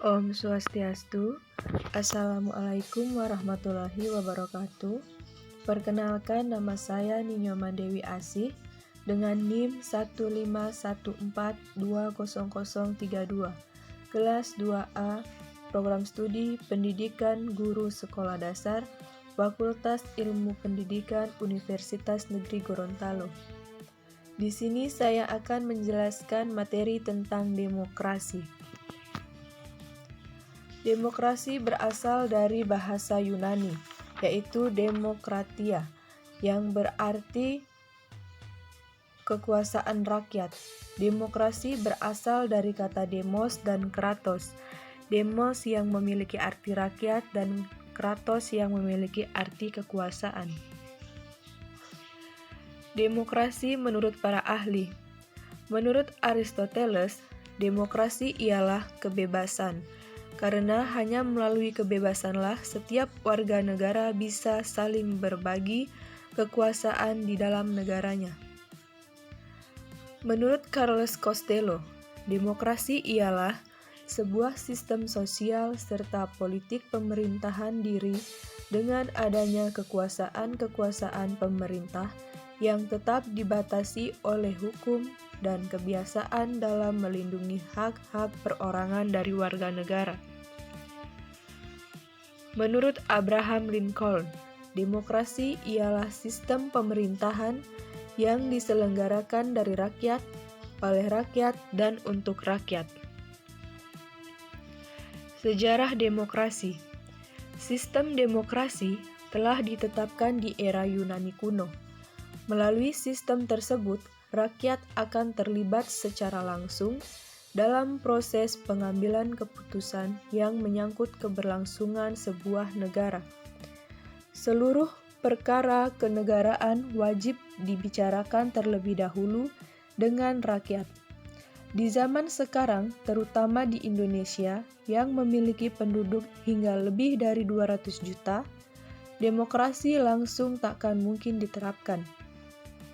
Om Swastiastu. Assalamualaikum warahmatullahi wabarakatuh. Perkenalkan, nama saya Ninyoman Dewi Asih dengan NIM 151420032, kelas 2A, Program Studi Pendidikan Guru Sekolah Dasar, Fakultas Ilmu Pendidikan Universitas Negeri Gorontalo. Di sini saya akan menjelaskan materi tentang demokrasi. Demokrasi berasal dari bahasa Yunani, yaitu demokratia, yang berarti kekuasaan rakyat. Demokrasi berasal dari kata demos dan kratos. Demos yang memiliki arti rakyat dan kratos yang memiliki arti kekuasaan. Demokrasi menurut para ahli. Menurut Aristoteles, demokrasi ialah kebebasan. Karena hanya melalui kebebasanlah setiap warga negara bisa saling berbagi kekuasaan di dalam negaranya. Menurut Carlos Costello, demokrasi ialah sebuah sistem sosial serta politik pemerintahan diri dengan adanya kekuasaan-kekuasaan pemerintah yang tetap dibatasi oleh hukum dan kebiasaan dalam melindungi hak-hak perorangan dari warga negara. Menurut Abraham Lincoln, demokrasi ialah sistem pemerintahan yang diselenggarakan dari rakyat, oleh rakyat, dan untuk rakyat. Sejarah demokrasi. Sistem demokrasi telah ditetapkan di era Yunani kuno. Melalui sistem tersebut, rakyat akan terlibat secara langsung dalam proses pengambilan keputusan yang menyangkut keberlangsungan sebuah negara. Seluruh perkara kenegaraan wajib dibicarakan terlebih dahulu dengan rakyat. Di zaman sekarang, terutama di Indonesia yang memiliki penduduk hingga lebih dari 200 juta, demokrasi langsung takkan mungkin diterapkan.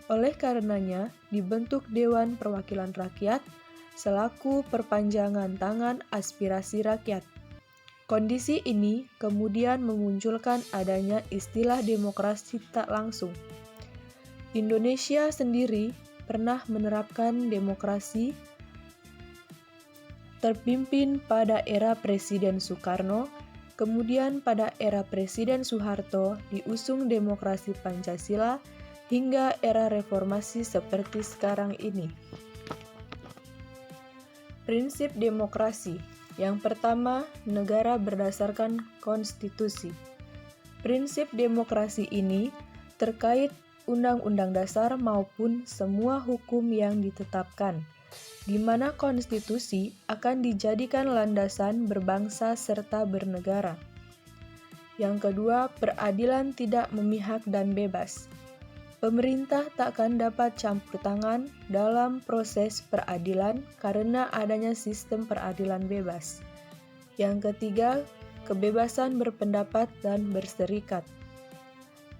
Oleh karenanya, dibentuk Dewan Perwakilan Rakyat selaku perpanjangan tangan aspirasi rakyat. Kondisi ini kemudian memunculkan adanya istilah demokrasi tak langsung. Indonesia sendiri pernah menerapkan demokrasi terpimpin pada era Presiden Soekarno, kemudian pada era Presiden Soeharto diusung demokrasi Pancasila hingga era reformasi seperti sekarang ini. Prinsip demokrasi. Yang pertama, negara berdasarkan konstitusi. Prinsip demokrasi ini terkait Undang-Undang Dasar maupun semua hukum yang ditetapkan, di mana konstitusi akan dijadikan landasan berbangsa serta bernegara. Yang kedua, peradilan tidak memihak dan bebas. Pemerintah takkan dapat campur tangan dalam proses peradilan karena adanya sistem peradilan bebas. Yang ketiga, kebebasan berpendapat dan berserikat.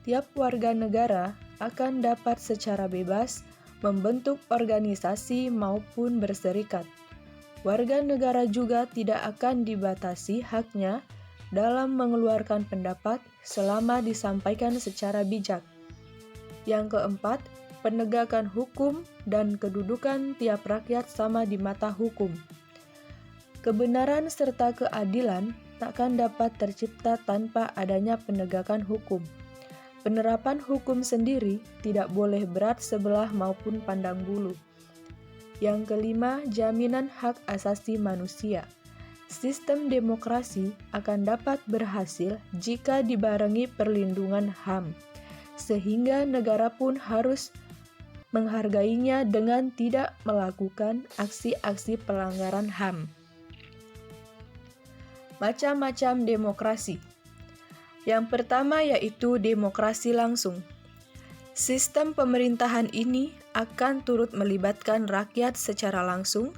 Tiap warga negara akan dapat secara bebas membentuk organisasi maupun berserikat. Warga negara juga tidak akan dibatasi haknya dalam mengeluarkan pendapat selama disampaikan secara bijak. Yang keempat, penegakan hukum dan kedudukan tiap rakyat sama di mata hukum. Kebenaran serta keadilan takkan dapat tercipta tanpa adanya penegakan hukum. Penerapan hukum sendiri tidak boleh berat sebelah maupun pandang bulu. Yang kelima, jaminan hak asasi manusia. Sistem demokrasi akan dapat berhasil jika dibarengi perlindungan HAM. Sehingga negara pun harus menghargainya dengan tidak melakukan aksi-aksi pelanggaran HAM. Macam-macam demokrasi. Yang pertama yaitu demokrasi langsung. Sistem pemerintahan ini akan turut melibatkan rakyat secara langsung,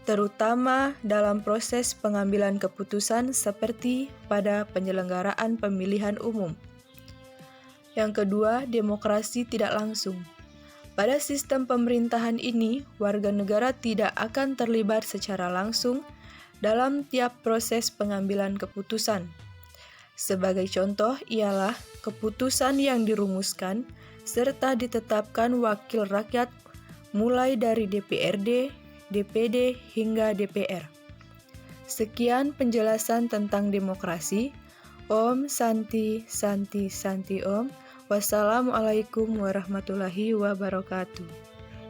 terutama dalam proses pengambilan keputusan seperti pada penyelenggaraan pemilihan umum. Yang kedua, demokrasi tidak langsung. Pada sistem pemerintahan ini, warga negara tidak akan terlibat secara langsung dalam tiap proses pengambilan keputusan. Sebagai contoh ialah keputusan yang dirumuskan serta ditetapkan wakil rakyat mulai dari DPRD, DPD, hingga DPR. Sekian penjelasan tentang demokrasi. Om Santi Santi Santi Om. Wassalamualaikum warahmatullahi wabarakatuh.